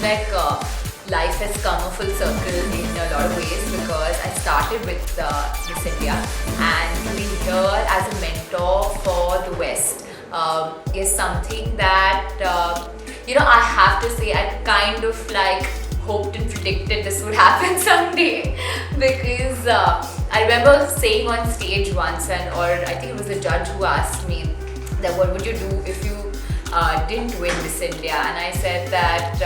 like life has come a full circle in a lot of ways, because I started with Miss India, and to be here as a mentor for the West is something that I have to say I kind of like hoped and predicted this would happen someday, because I remember saying on stage once, or I think it was the judge who asked me that what would you do if you didn't win Miss India, and I said that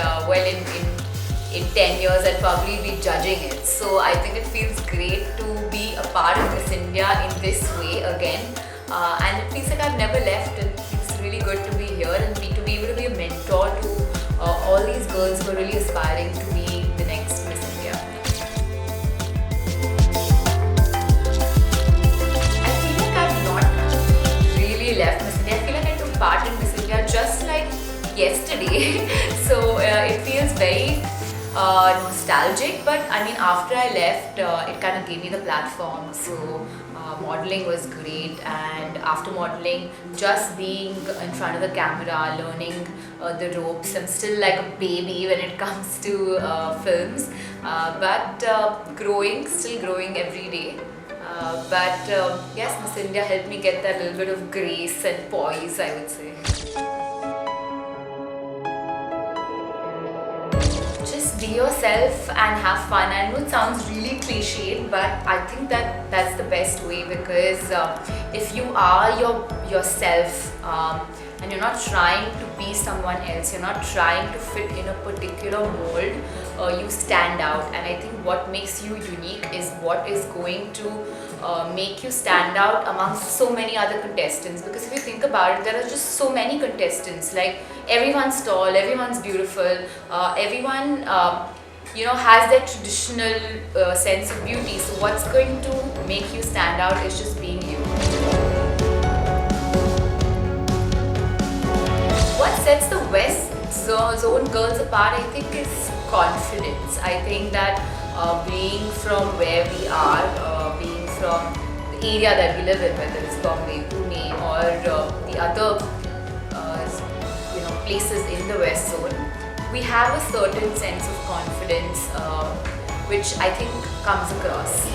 in 10 years I'd probably be judging it. So I think it feels great to be a part of Miss India in this way again, and it feels like I've never left, and it's really good to be here and to be able to be a mentor to all these girls who are really aspiring to be the next Miss India. I feel like I've not really left Miss India. I feel like I took part in Miss India just like yesterday. So it feels very nostalgic, but I mean, after I left, it kind of gave me the platform. So modeling was great, and after modeling, just being in front of the camera, learning the ropes. I'm still like a baby when it comes to films, but still growing every day. But yes, Miss India helped me get that little bit of grace and poise, I would say. Just be yourself and have fun. I know it sounds really cliched, but I think that that's the best way, because if you are yourself and you're not trying to be someone else, you're not trying to fit in a particular mold, you stand out. And I think what makes you unique is what is going to make you stand out amongst so many other contestants. Because if you think about it, there are just so many contestants. Like, everyone's tall, everyone's beautiful, everyone has that traditional sense of beauty. So what's going to make you stand out is just being you. What sets the West Zone girls apart, I think, is confidence. I think that being from where we are, being from the area that we live in, whether it's Bombay, Pune, or the other places in the West Zone, we have a certain sense of confidence which I think comes across.